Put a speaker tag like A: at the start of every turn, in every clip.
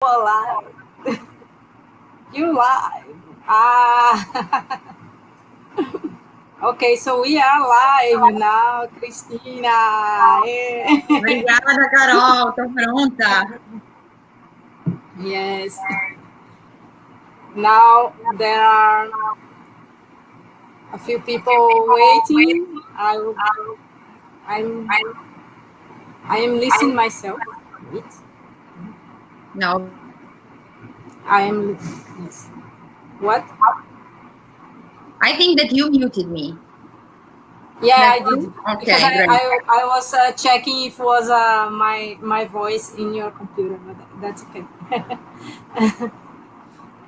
A: Alive. You live. Ah. Okay, so we are live now, Cristina.
B: Obrigada, Carol. Tô pronta.
A: Yes. Now there are a few people waiting. I am listening myself. Wait.
B: No.
A: I am. Yes. What?
B: I think that you muted me.
A: Yeah, I did.
B: Okay,
A: because
B: great.
A: I was checking if it was my voice in your computer, but that's okay.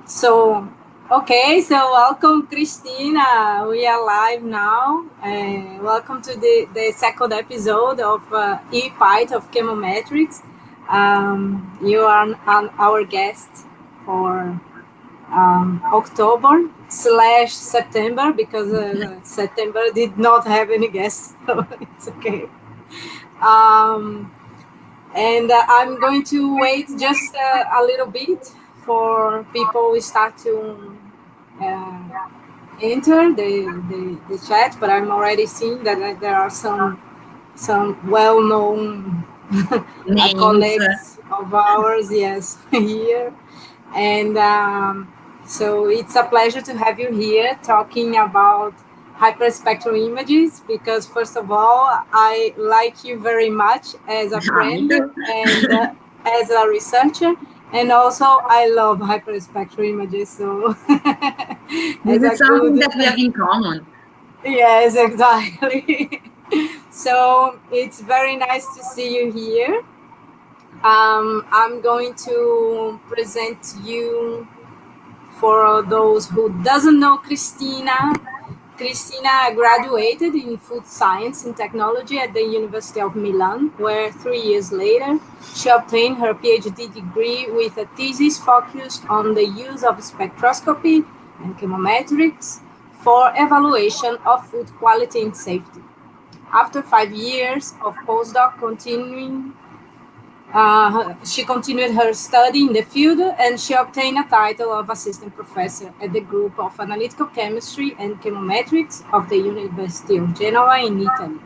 A: So, okay, so welcome, Cristina. We are live now. Welcome to the second episode of E-Pyth of Chemometrics. You are our guest for October/September because September did not have any guests, so it's okay. And I'm going to wait just a little bit for people to start to enter the chat, but I'm already seeing that there are some well-known colleagues of ours, yes, here. And so it's a pleasure to have you here talking about hyperspectral images, because first of all, I like you very much as a friend and as a researcher, and also I love hyperspectral images. So
B: This is something that we have in common.
A: Yes, exactly. So it's very nice to see you here. I'm going to present you for those who doesn't know Cristina. Cristina graduated in food science and technology at the University of Milan, where 3 years later, she obtained her PhD degree with a thesis focused on the use of spectroscopy and chemometrics for evaluation of food quality and safety. After 5 years of postdoc she continued her study in the field, and she obtained a title of assistant professor at the group of analytical chemistry and chemometrics of the University of Genoa in Italy.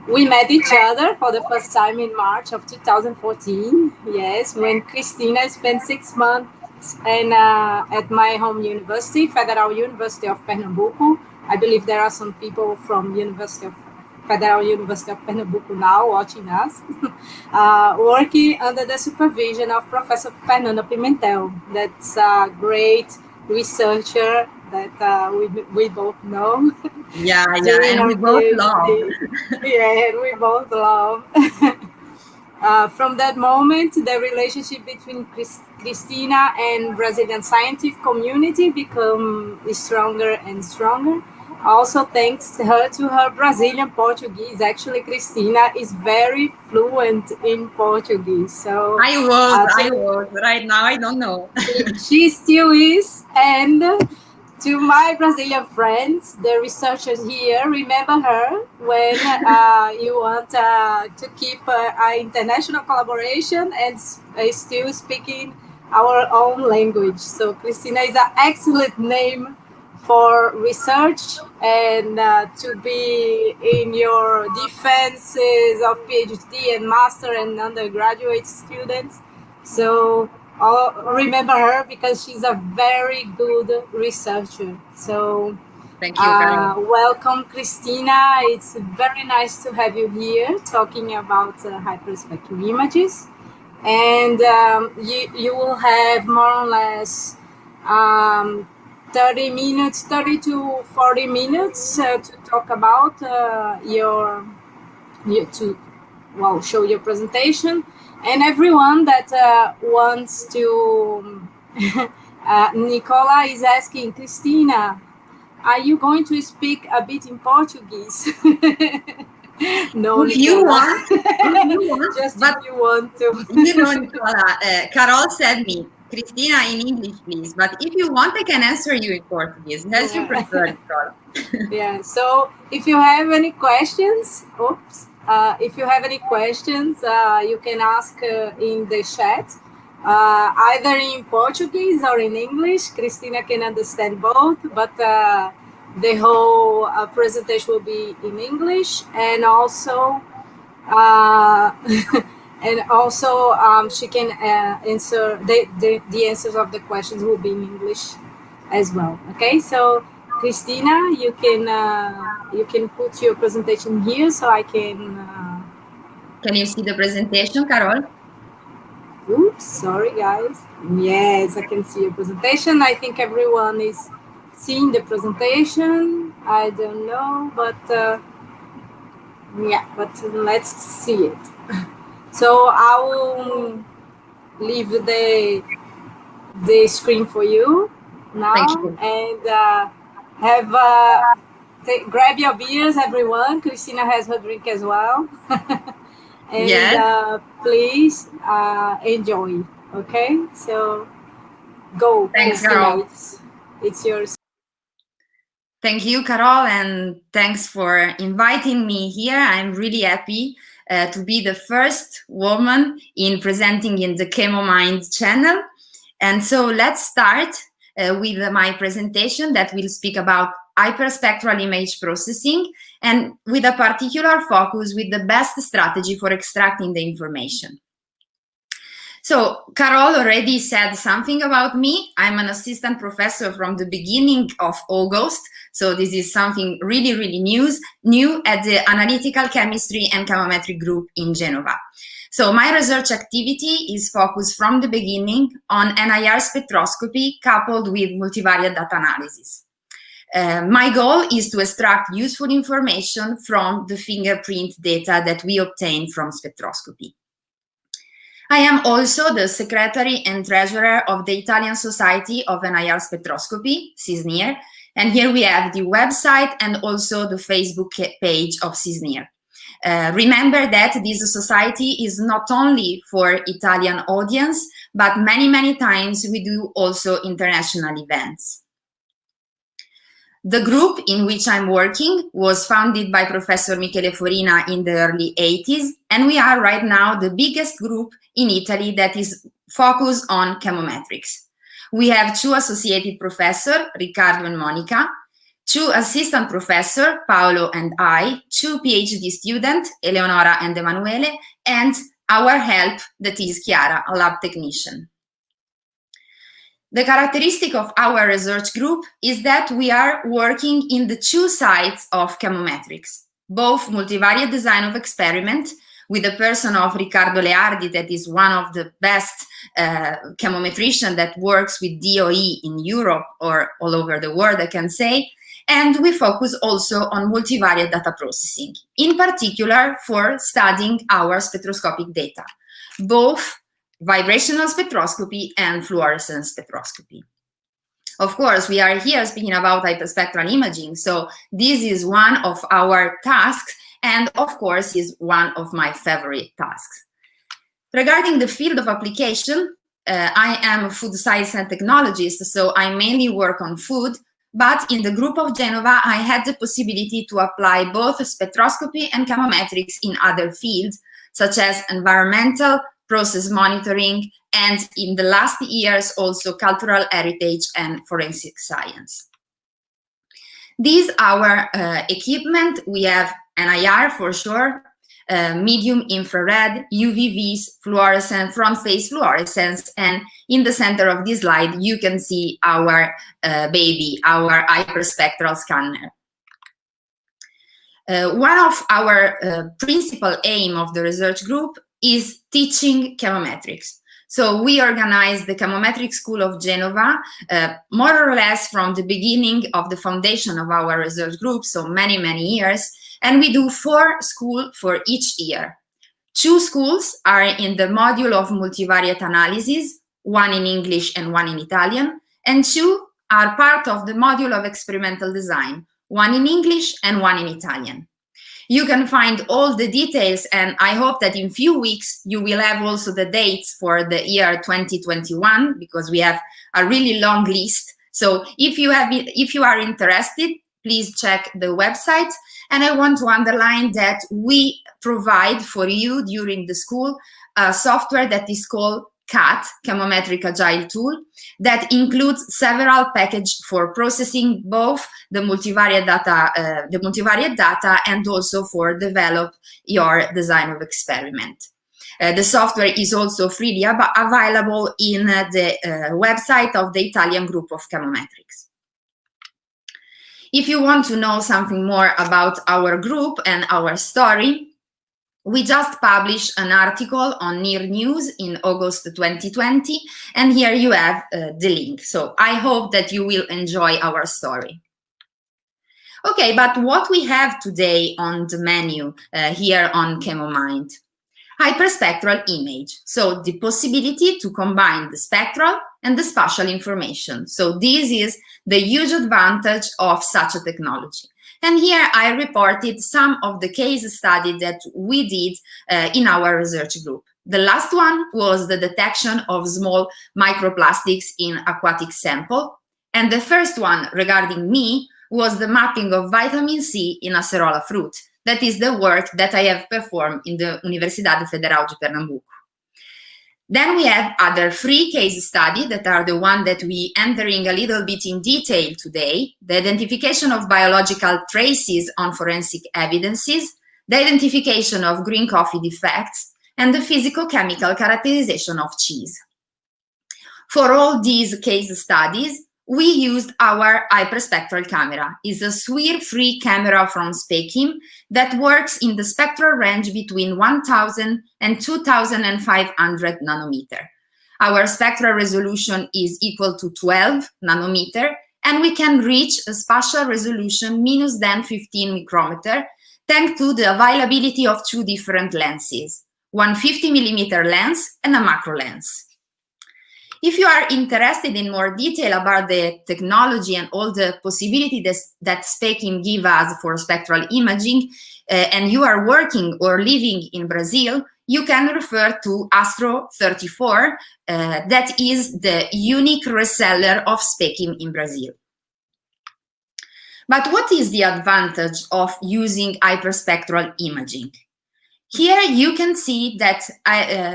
A: We met each other for the first time in March of 2014, yes, when Cristina spent 6 months at my home university, Federal University of Pernambuco. I believe there are some people from Federal University of Pernambuco now watching us, working under the supervision of Professor Fernando Pimentel. That's a great researcher that we both know.
B: Yeah, and we both love.
A: Yeah, and we both love. From that moment, the relationship between Cristina and Brazilian scientific community become stronger and stronger. Also, thanks to her Brazilian Portuguese. Actually, Cristina is very fluent in Portuguese. So
B: I was. Right now, I don't know.
A: She still is, and to my Brazilian friends, the researchers here, remember her when you want to keep an international collaboration and still speaking our own language. So Cristina is an excellent name for research and to be in your defenses of PhD and master and undergraduate students. So I'll remember her because she's a very good researcher. So
B: thank you, Karen.
A: Welcome, Cristina. It's very nice to have you here talking about hyperspectral images. And you will have more or less 30 to 40 minutes to talk about show your presentation. And everyone that wants to, Nicola is asking, Cristina, are you going to speak a bit in Portuguese? No,
B: if you want,
A: just if you want to.
B: You know, Nicola, Carol said me, Cristina, in English, please. But if you want, I can answer you in Portuguese, as you prefer, Nicola.
A: Yeah, so if you have any questions, you can ask in the chat. either in Portuguese or in English. Cristina can understand both, but the whole presentation will be in English, and also she can answer the answers of the questions will be in English as well. Okay, so Cristina, you can put your presentation here so I can.
B: Can you see the presentation, Carol?
A: Oops, sorry guys. Yes, I can see your presentation. I think everyone is seeing the presentation. I don't know, but yeah, but let's see it. So I will leave the screen for you now.
B: Thank you.
A: And grab your beers, everyone. Cristina has her drink as well. And
B: yes.
A: Please enjoy. Okay, so go,
B: Thanks,
A: Cristina.
B: Carol.
A: It's yours.
B: Thank you, Carol, and thanks for inviting me here. I'm really happy to be the first woman in presenting in the ChemoMind channel. And so let's start with my presentation that will speak about hyperspectral image processing, and with a particular focus with the best strategy for extracting the information. So Carol already said something about me. I'm an assistant professor from the beginning of August. So this is something really, really new at the Analytical Chemistry and Chemometric group in Genova. So my research activity is focused from the beginning on NIR spectroscopy coupled with multivariate data analysis. My goal is to extract useful information from the fingerprint data that we obtain from spectroscopy. I am also the secretary and treasurer of the Italian Society of NIR Spectroscopy, CISNIR, and here we have the website and also the Facebook page of CISNIR. Remember that this society is not only for Italian audience, but many times we do also international events. The group in which I'm working was founded by Professor Michele Forina in the early 80s, and we are right now the biggest group in Italy that is focused on chemometrics. We have 2 associated professors, Riccardo and Monica, 2 assistant professors, Paolo and I, 2 PhD students, Eleonora and Emanuele, and our help, that is Chiara, a lab technician. The characteristic of our research group is that we are working in the 2 sides of chemometrics, both multivariate design of experiment with the person of Riccardo Leardi, that is one of the best chemometricians that works with DOE in Europe or all over the world, I can say, and we focus also on multivariate data processing, in particular for studying our spectroscopic data, both vibrational spectroscopy and fluorescence spectroscopy. Of course, we are here speaking about hyperspectral imaging, so this is one of our tasks, and of course is one of my favorite tasks. Regarding the field of application, I am a food science and technologist, so I mainly work on food, but in the group of Genova, I had the possibility to apply both spectroscopy and chemometrics in other fields, such as environmental, process monitoring, and in the last years also cultural heritage and forensic science. These our equipment. We have NIR for sure, medium infrared, UVVs, fluorescence, front face fluorescence, and in the center of this slide you can see our baby, our hyperspectral scanner. One of our principal aim of the research group is teaching chemometrics. So we organized the Chemometric School of Genova, more or less from the beginning of the foundation of our research group, so many years, and we do 4 schools for each year. 2 schools are in the module of multivariate analysis, 1 in English and 1 in Italian, and 2 are part of the module of experimental design, 1 in English and 1 in Italian. You can find all the details, and I hope that in few weeks you will have also the dates for the year 2021, because we have a really long list. So if you are interested, please check the website. And I want to underline that we provide for you during the school a software that is called CAT, Chemometric Agile tool, that includes several packages for processing both the multivariate data, and also for develop your design of experiment. The software is also freely available in the website of the Italian group of Chemometrics. If you want to know something more about our group and our story, we just published an article on NIR News in August 2020, and here you have the link. So I hope that you will enjoy our story. Okay, but what we have today on the menu here on ChemoMind? Hyperspectral image, so the possibility to combine the spectral and the spatial information. So this is the huge advantage of such a technology. And here I reported some of the case studies that we did in our research group. The last one was the detection of small microplastics in aquatic sample. And the first one regarding me was the mapping of vitamin C in acerola fruit. That is the work that I have performed in the Universidade Federal de Pernambuco. Then we have other 3 case studies that are the one that we entering a little bit in detail today: the identification of biological traces on forensic evidences, the identification of green coffee defects, and the physico-chemical characterization of cheese. For all these case studies, we used our hyperspectral camera. It's a SWIR-free camera from Spekim that works in the spectral range between 1000 and 2500 nanometer. Our spectral resolution is equal to 12 nanometer, and we can reach a spatial resolution minus than 15 micrometer thanks to the availability of 2 different lenses, one 50 millimeter lens and a macro lens. If you are interested in more detail about the technology and all the possibilities that Spekim give us for spectral imaging, and you are working or living in Brazil, you can refer to Astro 34, that is the unique reseller of Spekim in Brazil. But what is the advantage of using hyperspectral imaging? Here you can see that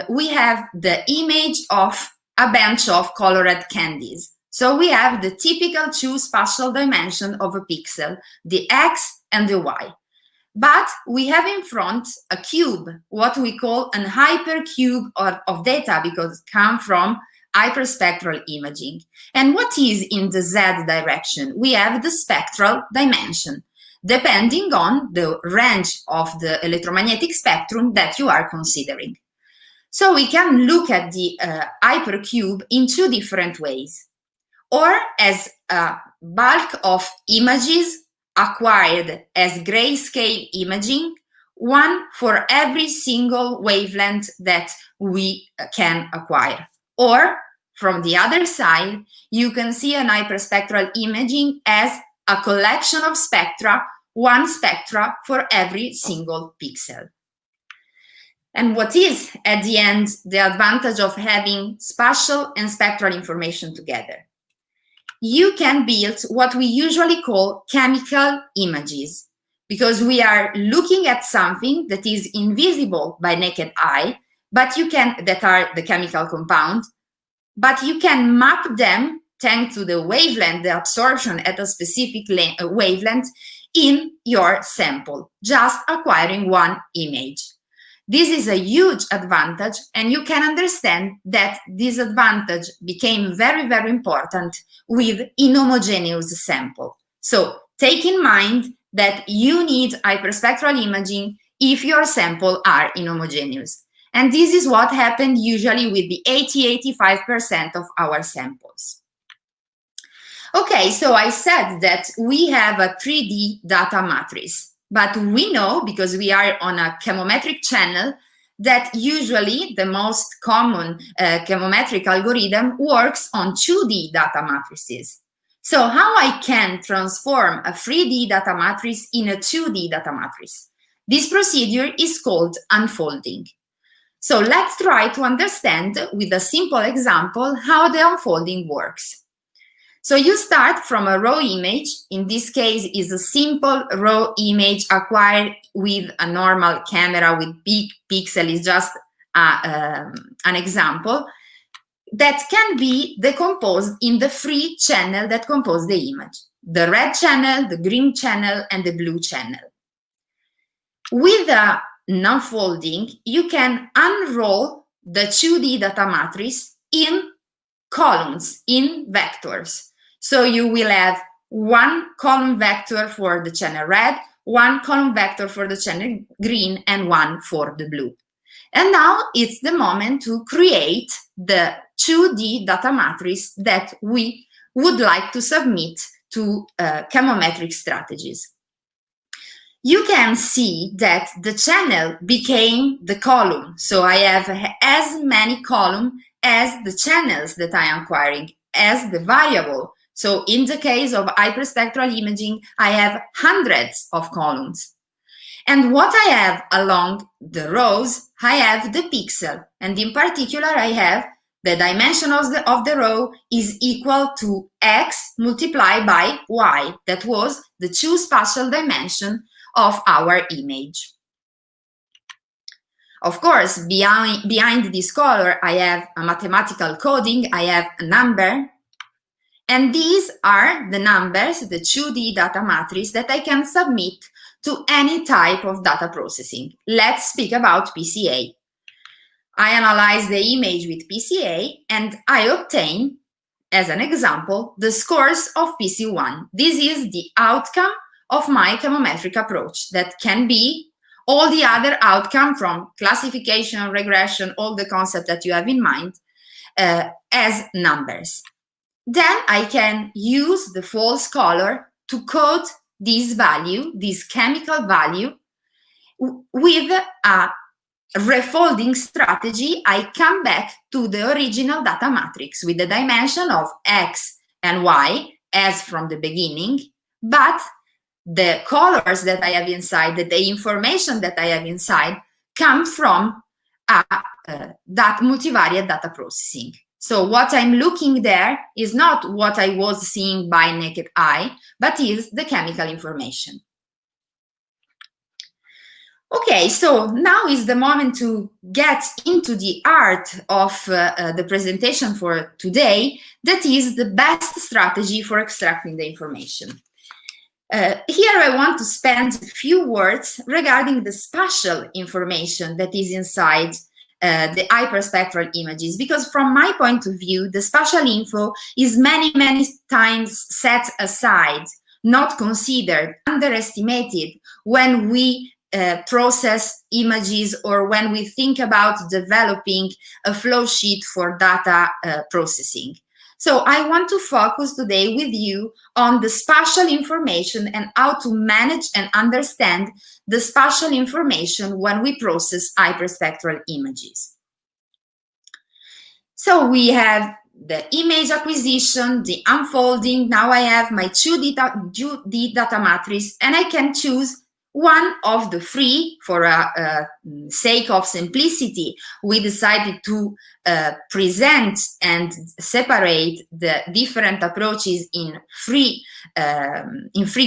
B: we have the image of a bunch of colored candies. So we have the typical 2 spatial dimensions of a pixel, the X and the Y. But we have in front a cube, what we call an hypercube of data, because it comes from hyperspectral imaging. And what is in the Z direction? We have the spectral dimension, depending on the range of the electromagnetic spectrum that you are considering. So we can look at the hypercube in 2 different ways, or as a bulk of images acquired as grayscale imaging, one for every single wavelength that we can acquire. Or from the other side, you can see an hyperspectral imaging as a collection of spectra, one spectra for every single pixel. And what is, at the end, the advantage of having spatial and spectral information together? You can build what we usually call chemical images, because we are looking at something that is invisible by naked eye, but that are the chemical compound, but you can map them thanks to the wavelength, the absorption at a specific wavelength in your sample, just acquiring one image. This is a huge advantage, and you can understand that this advantage became very, very important with inhomogeneous sample. So take in mind that you need hyperspectral imaging if your sample are inhomogeneous. And this is what happened usually with the 80–85% of our samples. Okay, so I said that we have a 3D data matrix. But we know, because we are on a chemometric channel, that usually the most common chemometric algorithm works on 2D data matrices. So how I can transform a 3D data matrix in a 2D data matrix? This procedure is called unfolding. So let's try to understand with a simple example how the unfolding works. So you start from a raw image. In this case, is a simple raw image acquired with a normal camera with big pixel, is just an example. that can be decomposed in the three channels that compose the image: the red channel, the green channel, and the blue channel. With the unfolding, you can unroll the 2D data matrix in columns, in vectors. So you will have one column vector for the channel red, one column vector for the channel green, and one for the blue. And now it's the moment to create the 2D data matrix that we would like to submit to chemometric strategies. You can see that the channel became the column. So I have as many columns as the channels that I am acquiring as the variable. So in the case of hyperspectral imaging, I have hundreds of columns. And what I have along the rows, I have the pixel. And in particular, I have the dimension of the row is equal to x multiplied by y. That was the two spatial dimension of our image. Of course, behind this color, I have a mathematical coding, I have a number, and these are the numbers, the 2D data matrix that I can submit to any type of data processing. Let's speak about PCA. I analyze the image with PCA and I obtain, as an example, the scores of PC1. This is the outcome of my chemometric approach. That can be all the other outcome from classification, regression, all the concepts that you have in mind as numbers. Then I can use the false color to code this value, this chemical value, with a refolding strategy. I come back to the original data matrix with the dimension of x and y as from the beginning, but the colors that I have inside, the information that I have inside, come from that multivariate data processing. So what I'm looking there is not what I was seeing by naked eye, but is the chemical information. Okay, so now is the moment to get into the art of the presentation for today. That is the best strategy for extracting the information. Here I want to spend a few words regarding the spatial information that is inside the hyperspectral images, because from my point of view, the spatial info is many times set aside, not considered, underestimated when we process images or when we think about developing a flow sheet for data processing. So I want to focus today with you on the spatial information and how to manage and understand the spatial information when we process hyperspectral images. So we have the image acquisition, the unfolding. Now I have my 2D data matrix and I can choose one of the three. For sake of simplicity, we decided to present and separate the different approaches in three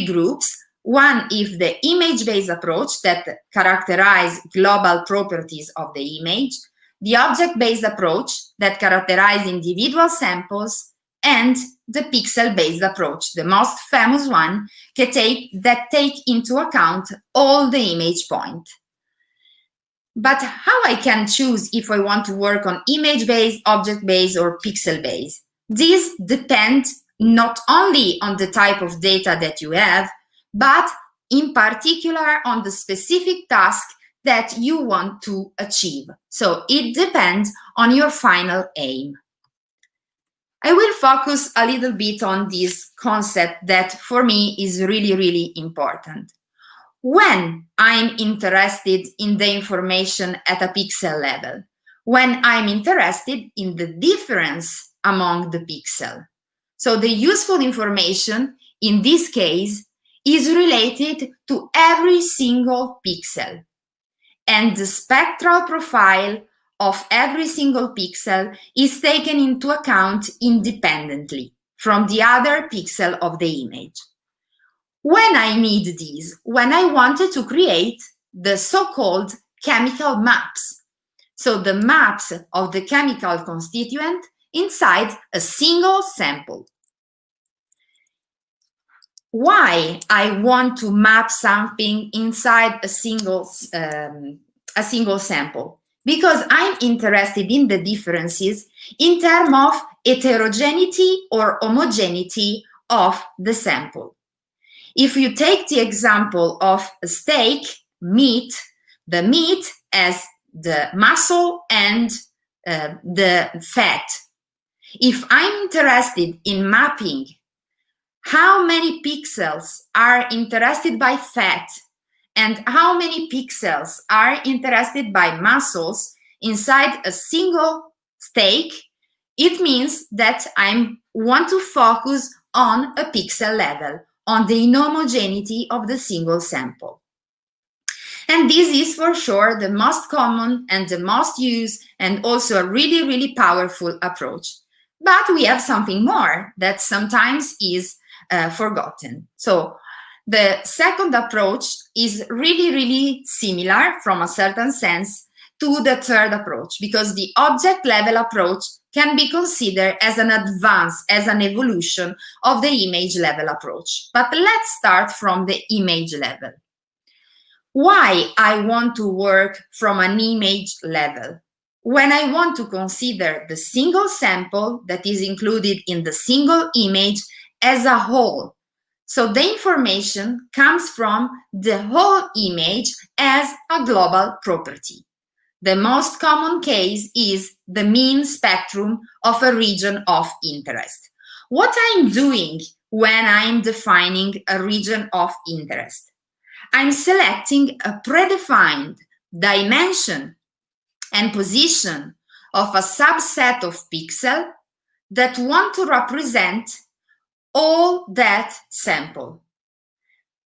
B: groups. One is the image-based approach that characterizes global properties of the image, the object-based approach that characterizes individual samples, and the pixel-based approach, the most famous one, that take into account all the image points. But how I can choose if I want to work on image-based, object-based, or pixel-based? This depends not only on the type of data that you have, but in particular on the specific task that you want to achieve. So it depends on your final aim. I will focus a little bit on this concept that for me is really important. When I'm interested in the information at a pixel level, when I'm interested in the difference among the pixels. So the useful information in this case is related to every single pixel, and the spectral profile of every single pixel is taken into account independently from the other pixel of the image. When I need this, when I wanted to create the so-called chemical maps, so the maps of the chemical constituent inside a single sample. Why I want to map something inside a single sample? Because I'm interested in the differences in terms of heterogeneity or homogeneity of the sample. If you take the example of a steak, meat, the meat has the muscle and the fat. If I'm interested in mapping how many pixels are interested by fat and how many pixels are interested by muscles inside a single steak, it means that I want to focus on a pixel level, on the inhomogeneity of the single sample. And this is for sure the most common and the most used and also a really, really powerful approach. But we have something more that sometimes is forgotten. So the second approach is really, really similar from a certain sense to the third approach, because the object level approach can be considered as an advance, as an evolution of the image level approach. But let's start from the image level. Why I want to work from an image level? When I want to consider the single sample that is included in the single image as a whole. So the information comes from the whole image as a global property. The most common case is the mean spectrum of a region of interest. What I'm doing when I'm defining a region of interest? I'm selecting a predefined dimension and position of a subset of pixels that want to represent all that sample.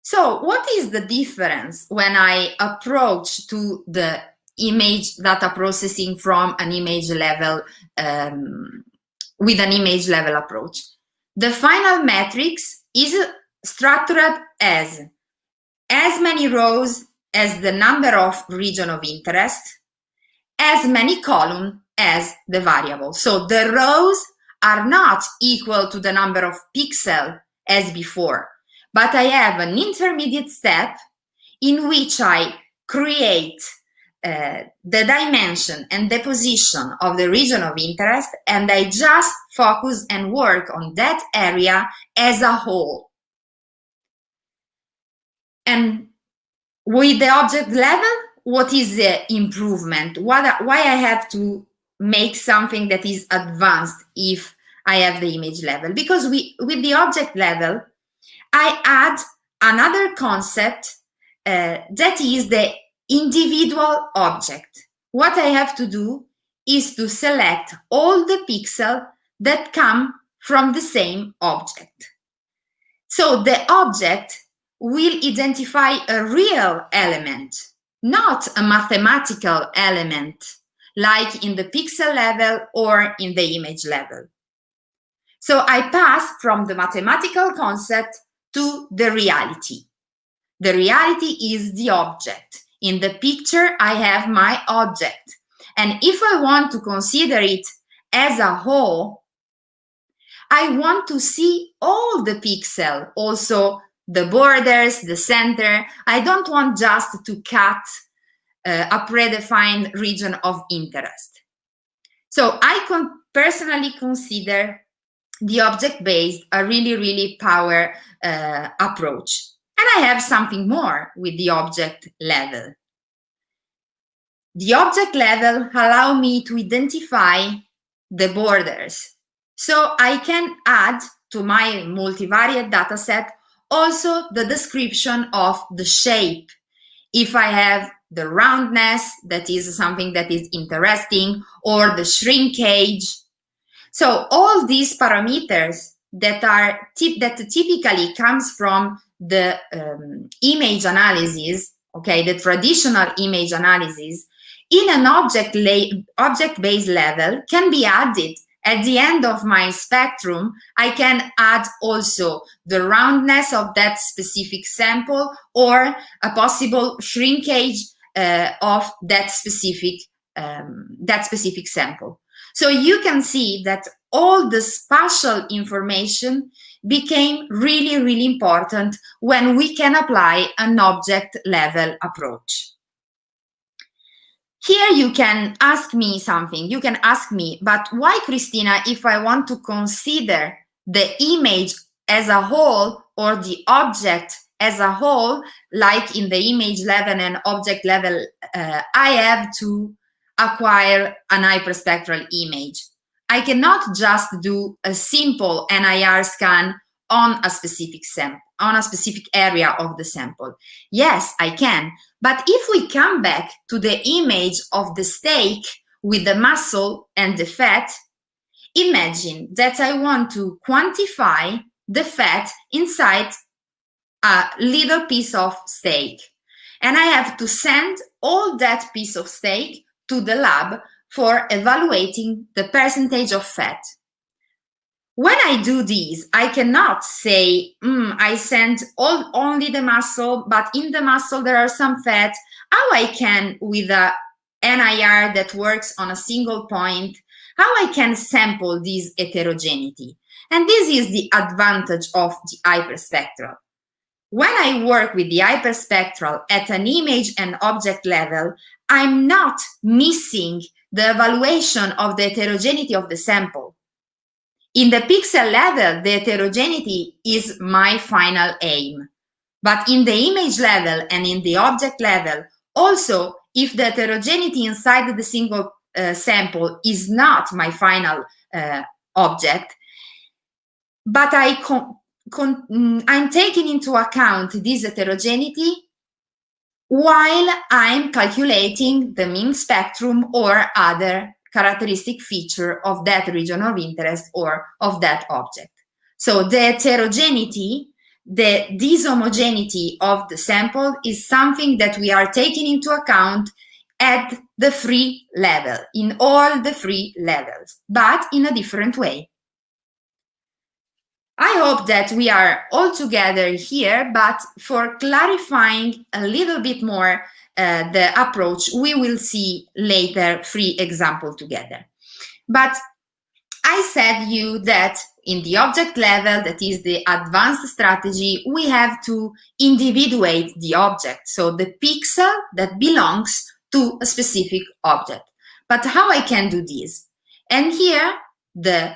B: So what is the difference when I approach to the image data processing from an image level with an image level approach? The final matrix is structured as many rows as the number of region of interest, as many columns as the variable. So the rows are not equal to the number of pixels as before, but I have an intermediate step in which I create the dimension and the position of the region of interest, and I just focus and work on that area as a whole. And with the object level, what is the improvement? Why I have to make something that is advanced if I have the image level? Because with the object level, I add another concept that is the individual object. What I have to do is to select all the pixels that come from the same object. So the object will identify a real element, not a mathematical element, like in the pixel level or in the image level. So I pass from the mathematical concept to the reality. The reality is the object. In the picture, I have my object. And if I want to consider it as a whole, I want to see all the pixels, also the borders, the center. I don't want just to cut a predefined region of interest. So I personally consider the object-based a really, really power approach. And I have something more with the object level. The object level allows me to identify the borders. So I can add to my multivariate dataset also the description of the shape. If I have the roundness, that is something that is interesting, or the shrinkage. So all these parameters that typically comes from the image analysis, okay, the traditional image analysis, in an object-based level can be added. At the end of my spectrum, I can add also the roundness of that specific sample or a possible shrinkage of that specific sample. So you can see that all the spatial information became really, really important when we can apply an object level approach. Here you can ask me something. You can ask me, but why, Cristina, if I want to consider the image as a whole or the object as a whole, like in the image level and object level, I have to acquire an hyperspectral image. I cannot just do a simple NIR scan on a specific sample, on a specific area of the sample. Yes, I can. But if we come back to the image of the steak with the muscle and the fat, imagine that I want to quantify the fat inside a little piece of steak. And I have to send all that piece of steak to the lab for evaluating the percentage of fat. When I do this, I cannot say, I send only the muscle, but in the muscle there are some fat. How I can, with a NIR that works on a single point, how I can sample this heterogeneity? And this is the advantage of the hyperspectral. When I work with the hyperspectral at an image and object level, I'm not missing the evaluation of the heterogeneity of the sample. In the pixel level, the heterogeneity is my final aim. But in the image level and in the object level, also, if the heterogeneity inside the single sample is not my final object, but I'm taking into account this heterogeneity while I'm calculating the mean spectrum or other characteristic feature of that region of interest or of that object. So the heterogeneity, the dishomogeneity of the sample is something that we are taking into account at the free level, in all the free levels, but in a different way. I hope that we are all together here, but for clarifying a little bit more the approach, we will see later 3 examples together. But I said you that in the object level, that is the advanced strategy, we have to individuate the object, so the pixel that belongs to a specific object. But how I can do this? And here, the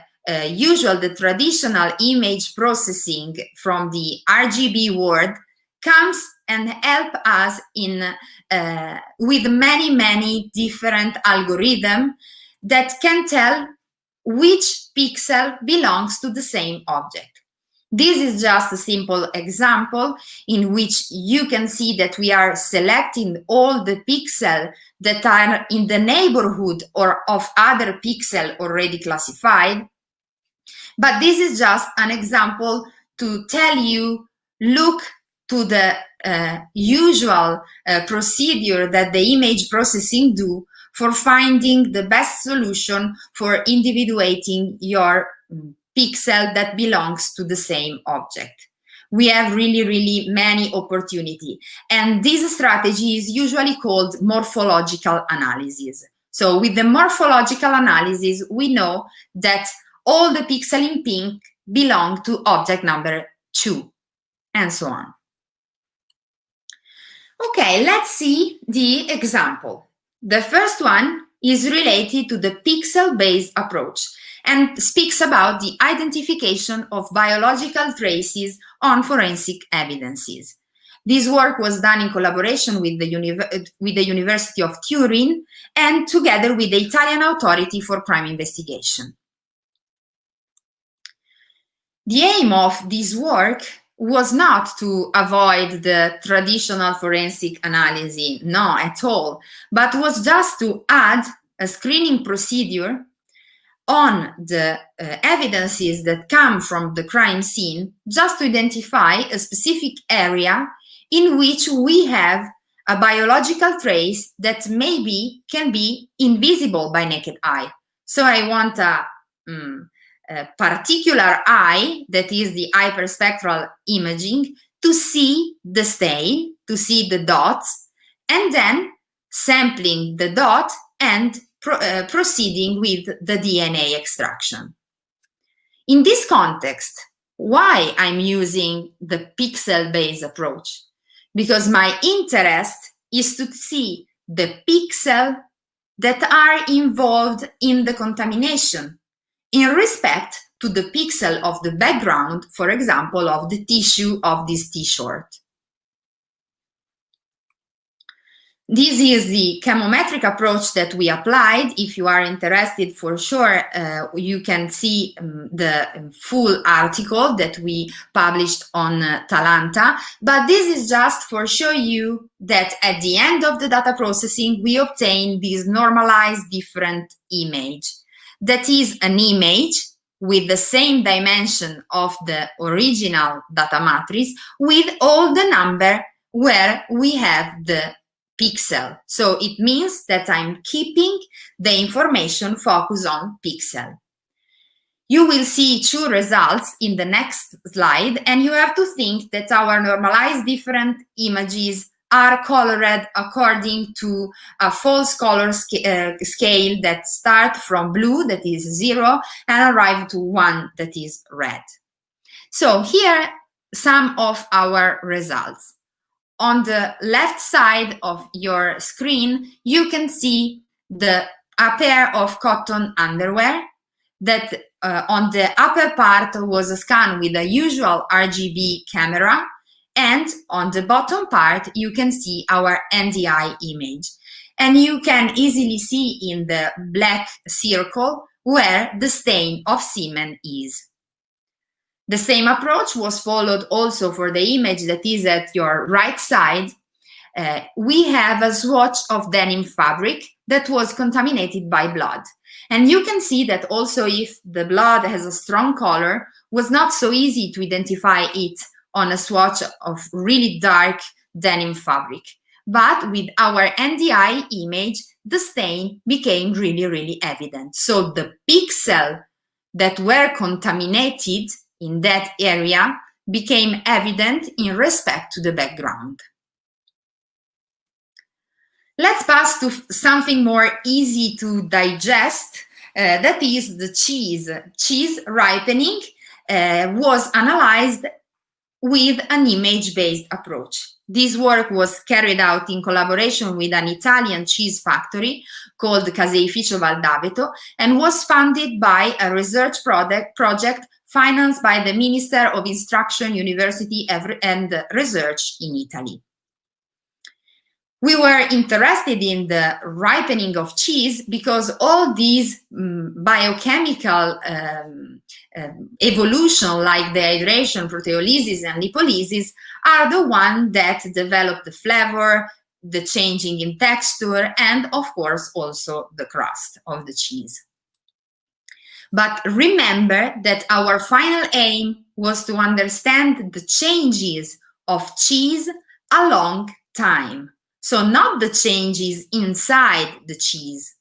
B: traditional image processing from the RGB world comes and help us in with many different algorithms that can tell which pixel belongs to the same object. This is just a simple example in which you can see that we are selecting all the pixels that are in the neighborhood or of other pixels already classified. But this is just an example to tell you, look to the usual procedure that the image processing do for finding the best solution for individuating your pixel that belongs to the same object. We have really many opportunities. And this strategy is usually called morphological analysis. So with the morphological analysis, we know that all the pixels in pink belong to object number 2, and so on. Okay, let's see the example. The first one is related to the pixel-based approach and speaks about the identification of biological traces on forensic evidences. This work was done in collaboration with the University of Turin and together with the Italian Authority for Crime Investigation. The aim of this work was not to avoid the traditional forensic analysis, no, at all, but was just to add a screening procedure on the evidences that come from the crime scene, just to identify a specific area in which we have a biological trace that maybe can be invisible by naked eye. So I want a particular eye, that is the hyperspectral imaging, to see the stain, to see the dots, and then sampling the dot and proceeding with the DNA extraction. In this context, why I'm using the pixel-based approach? Because my interest is to see the pixels that are involved in the contamination in respect to the pixel of the background, for example, of the tissue of this t-shirt. This is the chemometric approach that we applied. If you are interested, for sure, you can see the full article that we published on Talanta. But this is just for show you that at the end of the data processing, we obtain this normalized different image. That is an image with the same dimension of the original data matrix with all the number where we have the pixel. So it means that I'm keeping the information focused on pixel. You will see two results in the next slide, and you have to think that our normalized different images are colored according to a false color scale that start from blue, that is 0, and arrive to 1, that is red. So here some of our results. On the left side of your screen, you can see a pair of cotton underwear that on the upper part was scanned with the usual RGB camera, and on the bottom part, you can see our NDI image. And you can easily see in the black circle where the stain of semen is. The same approach was followed also for the image that is at your right side. We have a swatch of denim fabric that was contaminated by blood. And you can see that also if the blood has a strong color, was not so easy to identify it on a swatch of really dark denim fabric. But with our NDI image, the stain became really, really evident. So the pixels that were contaminated in that area became evident in respect to the background. Let's pass to something more easy to digest, that is the cheese. Cheese ripening was analyzed with an image-based approach. This work was carried out in collaboration with an Italian cheese factory called Caseificio Valdaveto and was funded by a research project financed by the Minister of Instruction, University and Research in Italy. We were interested in the ripening of cheese because all these biochemical evolution like dehydration, proteolysis and lipolysis are the ones that develop the flavor, the changing in texture, and of course also the crust of the cheese. But remember that our final aim was to understand the changes of cheese along time. So not the changes inside the cheese,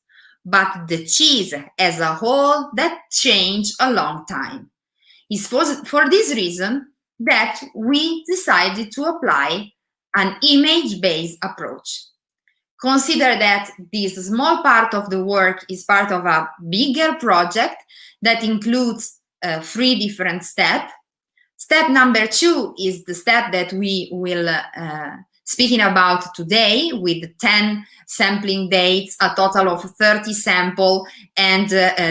B: but the cheese as a whole that changed a long time. It's for this reason that we decided to apply an image-based approach. Consider that this small part of the work is part of a bigger project that includes 3 different steps. Step number 2 is the step that we will speaking about today with 10 sampling dates, a total of 30 samples, and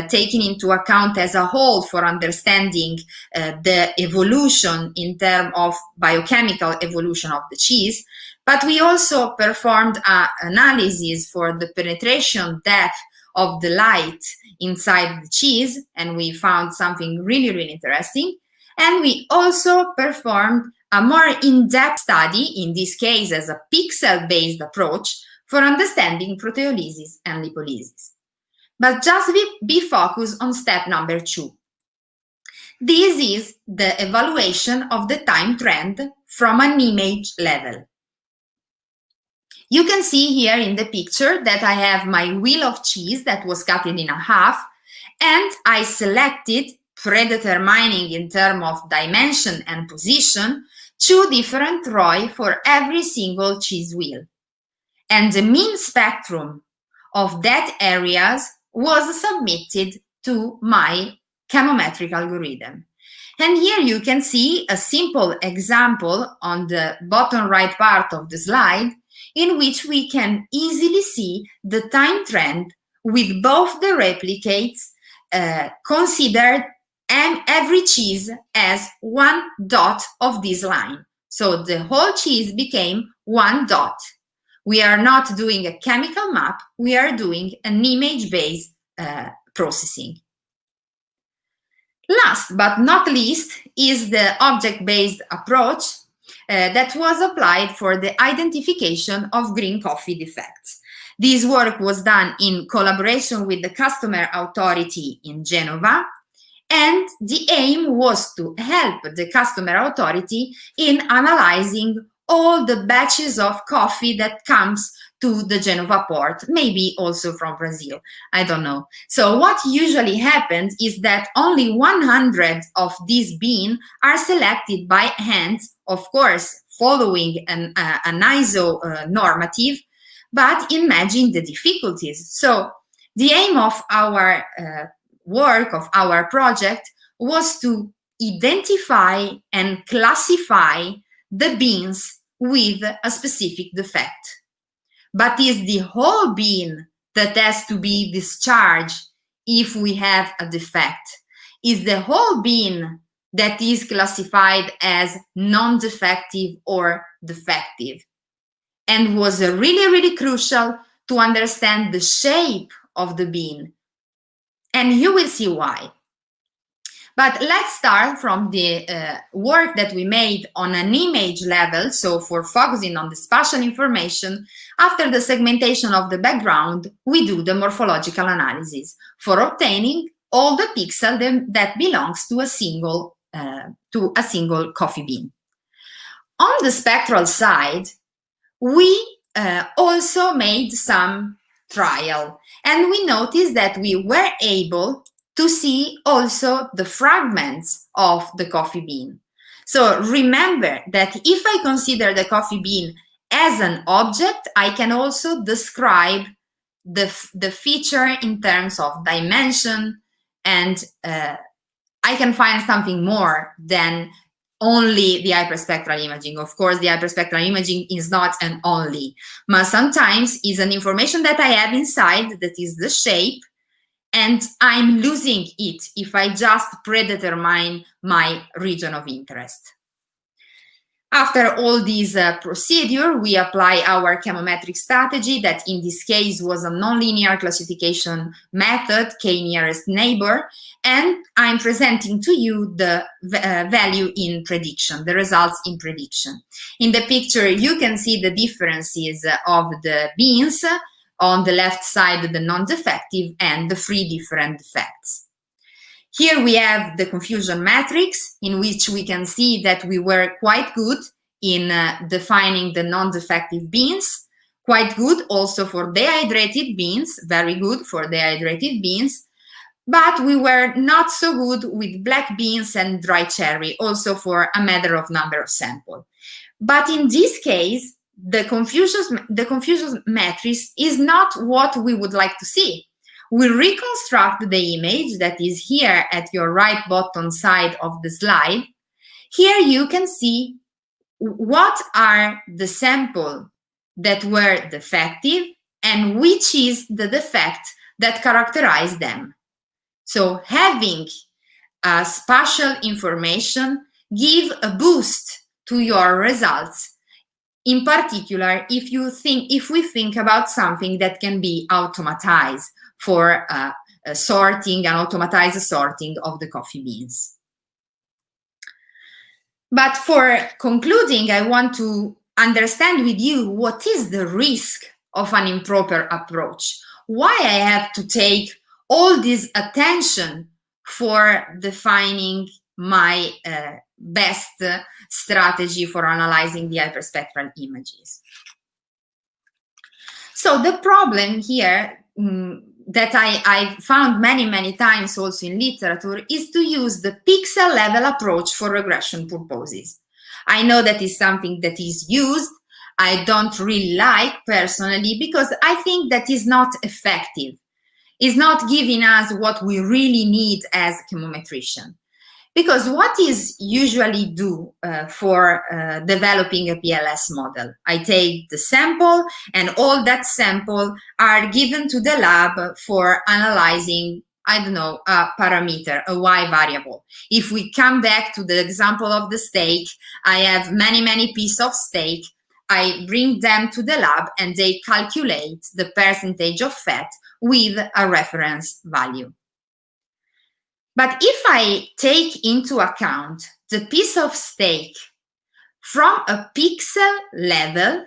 B: taking into account as a whole for understanding the evolution in terms of biochemical evolution of the cheese. But we also performed an analysis for the penetration depth of the light inside the cheese, and we found something really, really interesting. And we also performed a more in-depth study, in this case as a pixel-based approach, for understanding proteolysis and lipolysis. But just be focused on step number 2. This is the evaluation of the time trend from an image level. You can see here in the picture that I have my wheel of cheese that was cut in half, and I selected, predetermining in terms of dimension and position, 2 different ROI for every single cheese wheel. And the mean spectrum of that areas was submitted to my chemometric algorithm. And here you can see a simple example on the bottom right part of the slide, in which we can easily see the time trend with both the replicates considered and every cheese as one dot of this line. So the whole cheese became one dot. We are not doing a chemical map, we are doing an image-based processing. Last but not least is the object-based approach that was applied for the identification of green coffee defects. This work was done in collaboration with the customer authority in Genova, and the aim was to help the customer authority in analyzing all the batches of coffee that comes to the Genova port, maybe also from Brazil, I don't know. So what usually happens is that only 100 of these beans are selected by hand, of course, following an ISO normative, but imagine the difficulties. So the aim of our work, of our project, was to identify and classify the beans with a specific defect. But is the whole bean that has to be discharged if we have a defect? Is the whole bean that is classified as non-defective or defective? And was really, really crucial to understand the shape of the bean. And you will see why. But let's start from the work that we made on an image level. So for focusing on the spatial information, after the segmentation of the background, we do the morphological analysis for obtaining all the pixels that belongs to a single coffee bean. On the spectral side, we also made some trial, and we noticed that we were able to see also the fragments of the coffee bean. So remember that if I consider the coffee bean as an object, I can also describe the feature in terms of dimension, and I can find something more than only the hyperspectral imaging. Of course, the hyperspectral imaging is not an only, but sometimes is an information that I have inside that is the shape, and I'm losing it if I just predetermine my region of interest. After all this procedure, we apply our chemometric strategy that in this case was a nonlinear classification method, k nearest neighbor, and I'm presenting to you the value in prediction, the results in prediction. In the picture, you can see the differences of the beans. On the left side, the non-defective and the 3 different defects. Here we have the confusion matrix, in which we can see that we were quite good in defining the non-defective beans, quite good also for dehydrated beans, very good for dehydrated beans, but we were not so good with black beans and dry cherry, also for a matter of number of samples. But in this case, the confusion matrix is not what we would like to see. We reconstruct the image that is here at your right bottom side of the slide. Here you can see what are the samples that were defective and which is the defect that characterized them. So having spatial information give a boost to your results. In particular, if we think about something that can be automatized for sorting and automatized sorting of the coffee beans. But for concluding, I want to understand with you what is the risk of an improper approach. Why I have to take all this attention for defining my best strategy for analyzing the hyperspectral images. So the problem here that I found many times also in literature is to use the pixel level approach for regression purposes. I know that is something that is used, I don't really like personally, because I think that is not effective. It's not giving us what we really need as chemometrician. Because what is usually do for developing a PLS model? I take the sample, and all that sample are given to the lab for analyzing, I don't know, a parameter, a Y variable. If we come back to the example of the steak, I have many pieces of steak. I bring them to the lab and they calculate the percentage of fat with a reference value. But if I take into account the piece of steak from a pixel level,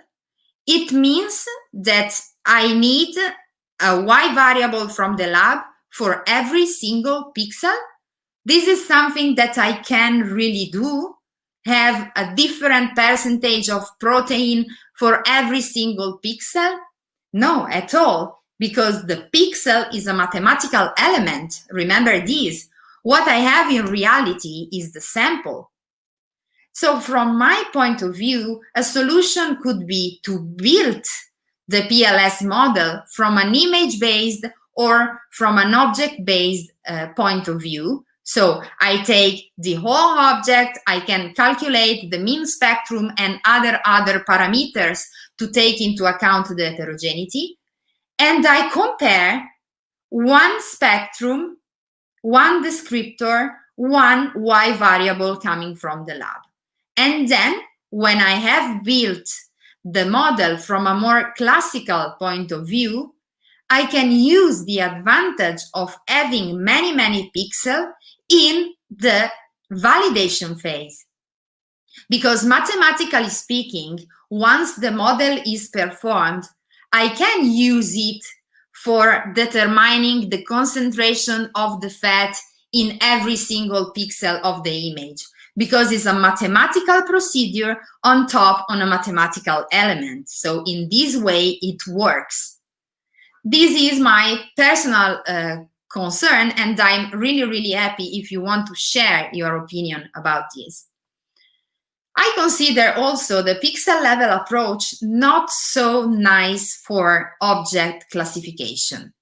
B: it means that I need a Y variable from the lab for every single pixel. This is something that I can really do, have a different percentage of protein for every single pixel? No, at all, because the pixel is a mathematical element. Remember this. What I have in reality is the sample. So from my point of view, a solution could be to build the PLS model from an image-based or from an object-based point of view. So I take the whole object, I can calculate the mean spectrum and other parameters to take into account the heterogeneity, and I compare one spectrum, one descriptor, one Y variable coming from the lab. And then when I have built the model from a more classical point of view, I can use the advantage of having many pixels in the validation phase. Because mathematically speaking, once the model is performed, I can use it for determining the concentration of the fat in every single pixel of the image, because it's a mathematical procedure on top on a mathematical element. So in this way, it works. This is my personal concern, and I'm really happy if you want to share your opinion about this. I consider also the pixel level approach not so nice for object classification.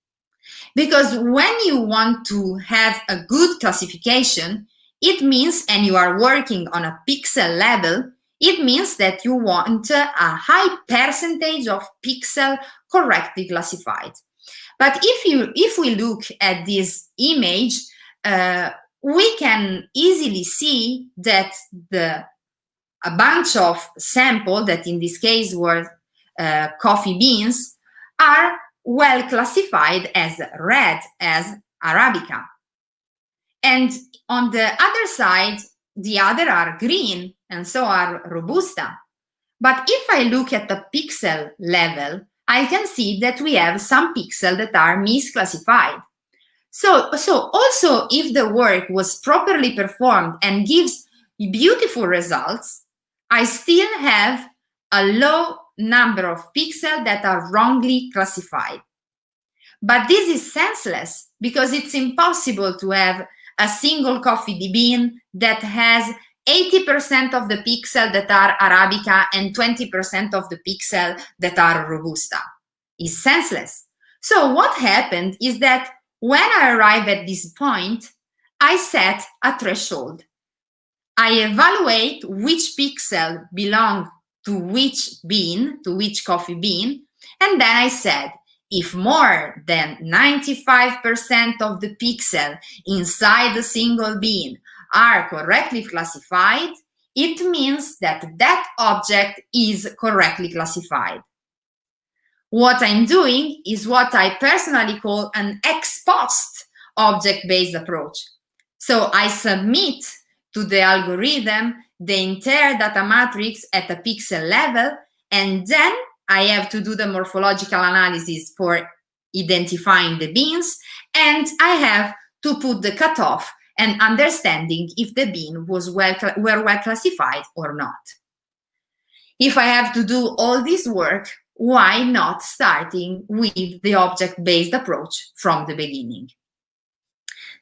B: Because when you want to have a good classification, it means, and you are working on a pixel level, it means that you want a high percentage of pixel correctly classified. But if we look at this image, we can easily see that a bunch of samples, that in this case were coffee beans, are well classified as red, as Arabica. And on the other side, the other are green, and so are Robusta. But if I look at the pixel level, I can see that we have some pixels that are misclassified. So also, if the work was properly performed and gives beautiful results, I still have a low number of pixels that are wrongly classified. But this is senseless, because it's impossible to have a single coffee bean that has 80% of the pixels that are Arabica and 20% of the pixels that are Robusta. It's senseless. So what happened is that when I arrive at this point, I set a threshold. I evaluate which pixel belong to which bean, to which coffee bean, and then I said, if more than 95% of the pixels inside the single bean are correctly classified, it means that that object is correctly classified. What I'm doing is what I personally call an ex post object-based approach. So I submit to the algorithm the entire data matrix at a pixel level, and then I have to do the morphological analysis for identifying the beans, and I have to put the cutoff and understanding if the bean were well classified or not. If I have to do all this work, why not starting with the object-based approach from the beginning?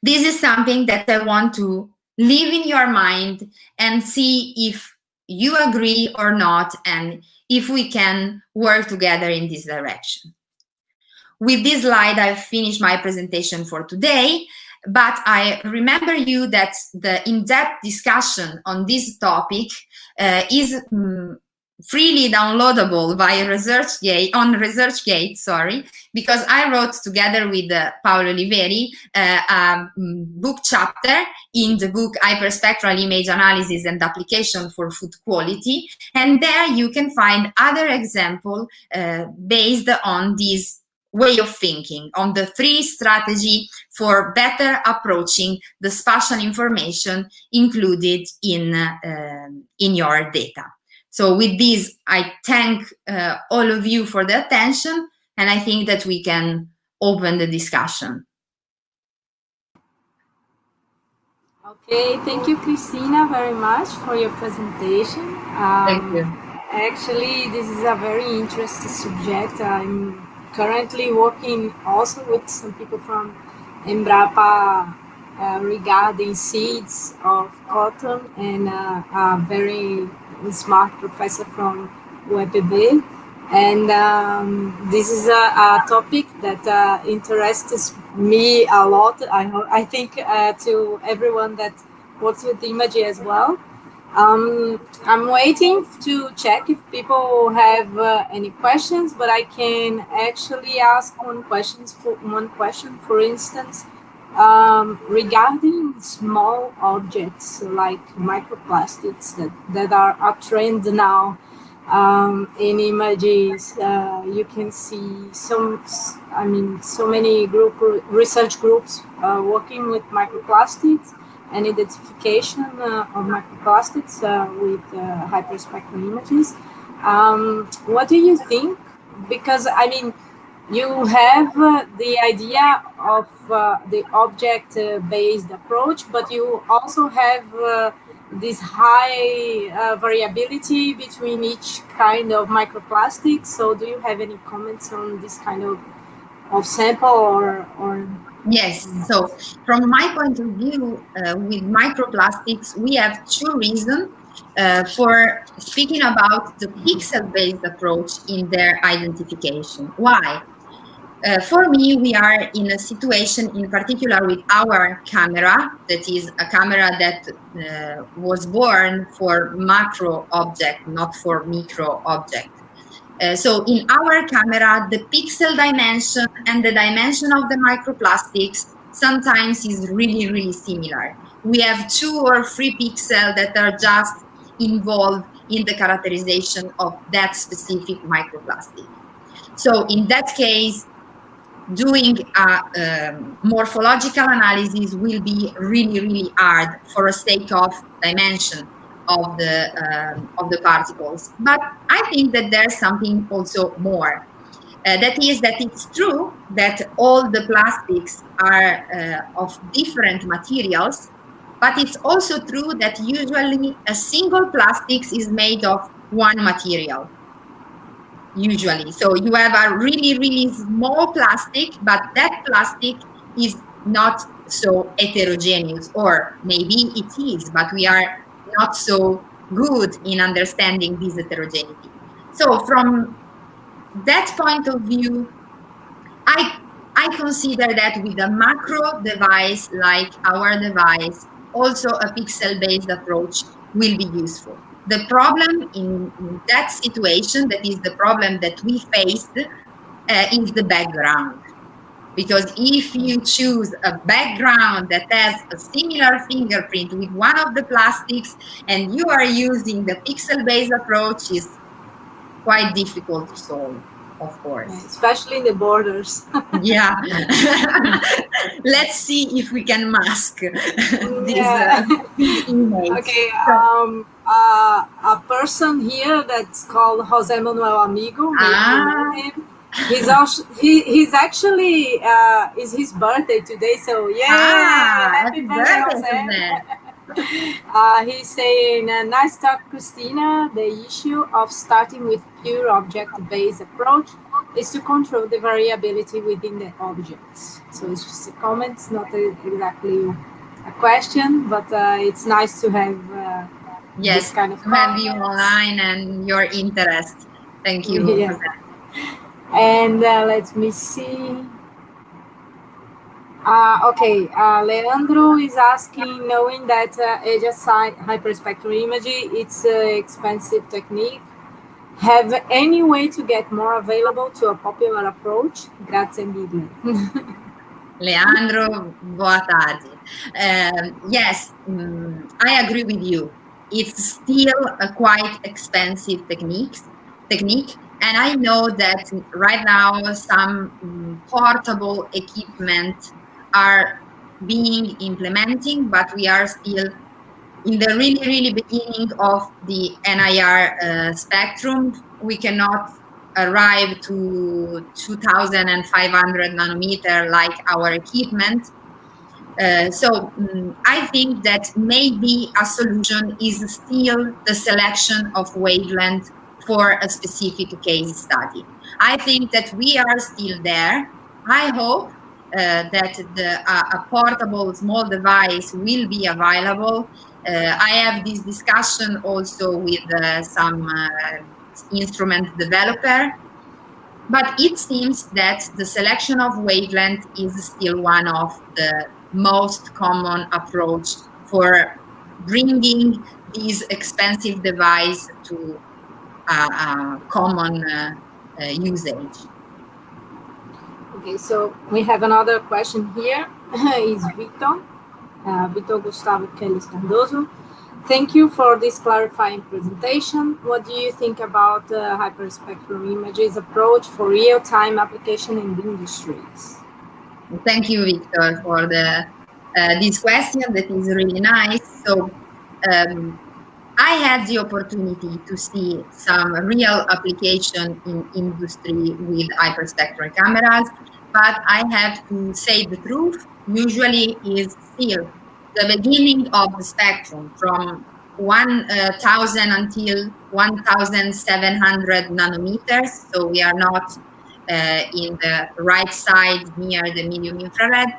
B: This is something that I want to leave in your mind and see if you agree or not, and if we can work together in this direction. With this slide, I've finished my presentation for today, but I remember you that the in-depth discussion on this topic is freely downloadable via ResearchGate, sorry, because I wrote together with Paolo Oliveri a book chapter in the book Hyperspectral Image Analysis and Application for Food Quality, and there you can find other examples based on this way of thinking, on the 3 strategy for better approaching the spatial information included in your data. So with this, I thank all of you for the attention, and I think that we can open the discussion.
A: Okay, thank you, Cristina, very much for your presentation.
B: Thank you.
A: Actually, this is a very interesting subject. I'm currently working also with some people from Embrapa regarding seeds of cotton, and a very smart professor from UEPB. And this is a topic that interests me a lot. I think to everyone that works with image as well. I'm waiting to check if people have any questions, but I can actually ask one question, for instance, regarding small objects like microplastics that are a trend now. In images, you can see so many research groups working with microplastics and identification of microplastics with hyperspectral images. What do you think? Because I mean, you have the idea of the object-based approach, but you also have this high variability between each kind of microplastics. So do you have any comments on this kind of sample or?
B: Yes, so from my point of view, with microplastics, we have 2 reasons for speaking about the pixel-based approach in their identification. Why? For me, we are in a situation, in particular with our camera, that is a camera that was born for macro object, not for micro object. So in our camera, the pixel dimension and the dimension of the microplastics sometimes is really, really similar. We have 2 or 3 pixels that are just involved in the characterization of that specific microplastic. So in that case, doing a morphological analysis will be really, really hard for the sake of dimension of the particles. But I think that there's something also more. That is that it's true that all the plastics are of different materials, but it's also true that usually a single plastics is made of one material. Usually. So you have a really, really small plastic, but that plastic is not so heterogeneous, or maybe it is, but we are not so good in understanding this heterogeneity. So from that point of view, I consider that with a macro device like our device, also a pixel-based approach will be useful. The problem in that situation, that is the problem that we faced, is the background. Because if you choose a background that has a similar fingerprint with one of the plastics and you are using the pixel-based approach, is quite difficult to solve, of course.
A: Especially in the borders.
B: Yeah. Let's see if we can mask this image.
A: Okay. A person here that's called Jose Manuel Amigo. Maybe you know him. He's actually is his birthday today, so happy birthday, Jose. He's saying, nice talk, Cristina. The issue of starting with pure object-based approach is to control the variability within the objects. So it's just a comment, not exactly a question, but it's nice to have
B: yes,
A: this kind of
B: to have you online and your interest Thank you for that.
A: And let me see. Okay, Leandro is asking, knowing that HSI hyperspectral imaging, it's an expensive technique, have any way to get more available to a popular approach? Grazie mille.
B: Leandro, boa tarde. Yes, I agree with you. It's still a quite expensive technique, and I know that right now some portable equipment are being implementing, but we are still in the really beginning of the NIR spectrum. We cannot arrive to 2,500 nanometer like our equipment. So I think that maybe a solution is still the selection of wavelength for a specific case study. I think that we are still there. I hope that a portable small device will be available. I have this discussion also with some instrument developer, but it seems that the selection of wavelength is still one of the most common approach for bringing these expensive device to common usage.
A: Okay, so we have another question here. Is Vitor Gustavo Kelly Cardoso. Thank you for this clarifying presentation. What do you think about the hyperspectral images approach for real-time application in the industries?
B: Thank you, Victor, for this question that is really nice. So I had the opportunity to see some real application in industry with hyperspectral cameras, but I have to say the truth, usually is still the beginning of the spectrum from 1,000 until 1,700 nanometers. So we are not in the right side near the medium infrared.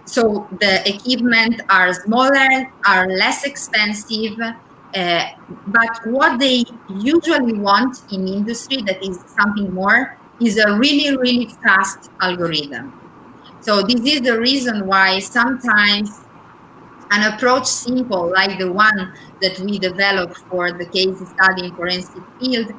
B: So the equipment are smaller, are less expensive, but what they usually want in industry, that is something more, is a really fast algorithm. So this is the reason why sometimes an approach simple like the one that we developed for the case study in forensic field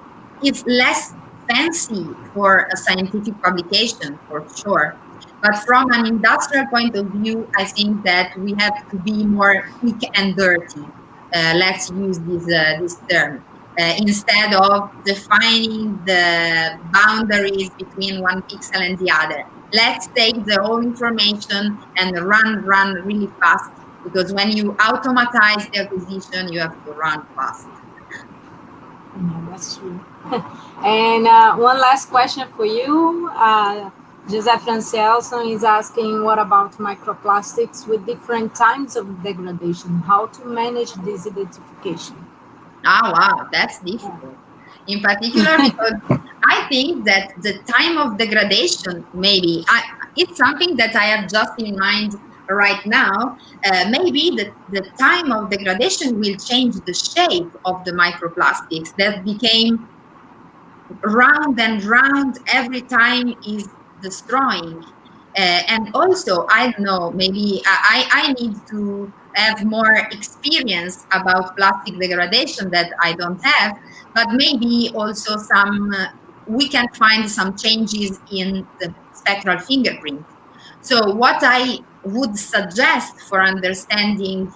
B: is less fancy for a scientific publication, for sure. But from an industrial point of view, I think that we have to be more quick and dirty. Let's use this term. Instead of defining the boundaries between one pixel and the other. Let's take the whole information and run really fast, because when you automatize the acquisition, you have to run fast.
A: Yeah, that's true. And one last question for you. Joseph Francielson is asking, what about microplastics with different times of degradation? How to manage this identification?
B: Oh, wow, that's difficult. In particular, because I think that the time of degradation, maybe, it's something that I have just in mind right now. Maybe the time of degradation will change the shape of the microplastics that became round and round every time is destroying. And also, I don't know, maybe I need to have more experience about plastic degradation that I don't have, but maybe also we can find some changes in the spectral fingerprint. So what I would suggest for understanding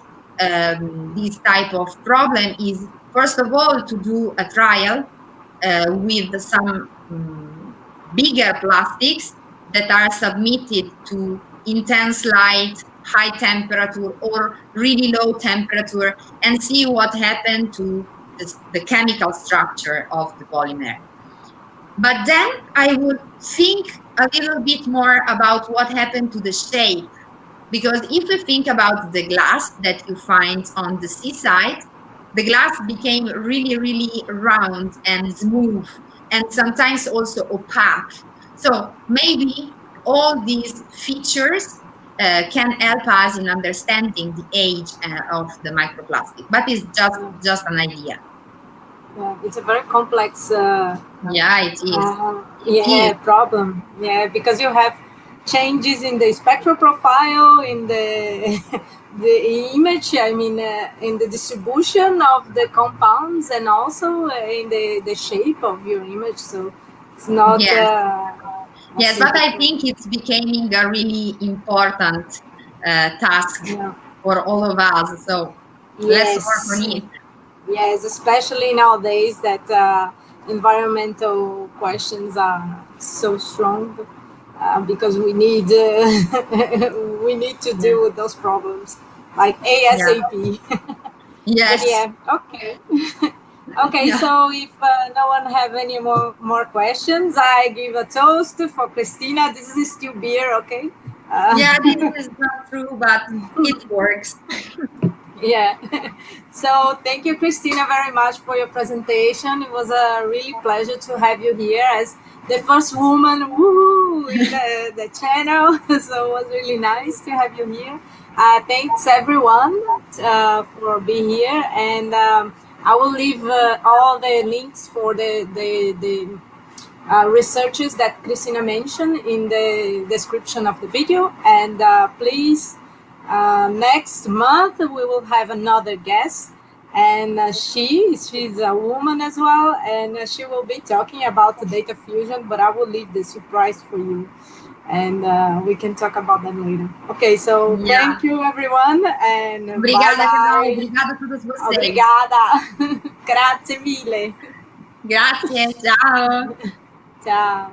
B: this type of problem is, first of all, to do a trial with some bigger plastics that are submitted to intense light, high temperature, or really low temperature, and see what happened to the chemical structure of the polymer. But then I would think a little bit more about what happened to the shape, because if we think about the glass that you find on the seaside, the glass became really round and smooth, and sometimes also opaque. So maybe all these features can help us in understanding the age of the microplastic, but it's just an idea.
A: It's a very complex
B: Yeah, it is. It is.
A: problem. Yeah, because you have changes in the spectral profile, in the the image. I mean, in the distribution of the compounds, and also in the shape of your image. So it's not
B: Yes.
A: a
B: Yes, but
A: simple
B: I
A: thing.
B: think it's becoming a really important task
A: Yeah.
B: for all of us. So let's work on
A: Yes.
B: it.
A: Yes, especially nowadays that environmental questions are so strong because we need we need to
B: Yeah.
A: deal with those problems like
B: Yeah.
A: ASAP. But
B: Yes.
A: yeah, okay. Okay,
B: Yeah.
A: so if no one have any more questions, I give a toast for Cristina. This is still beer, okay?
B: Yeah, this is not true, but it works.
A: Yeah. So thank you, Cristina, very much for your presentation. It was a really pleasure to have you here as the first woman woo in the channel. So it was really nice to have you here. Thanks everyone for being here, and I will leave all the links for the researches that Cristina mentioned in the description of the video. And please, next month we will have another guest, and she's a woman as well, and she will be talking about the data fusion. But I will leave the surprise for you, and we can talk about that later. Okay, so
B: Yeah.
A: thank you everyone, and bye
B: Obrigada, Carol.
A: bye.
B: Obrigada a todos vocês.
A: Obrigada. Grazie mille.
B: Grazie. Ciao.
A: Ciao.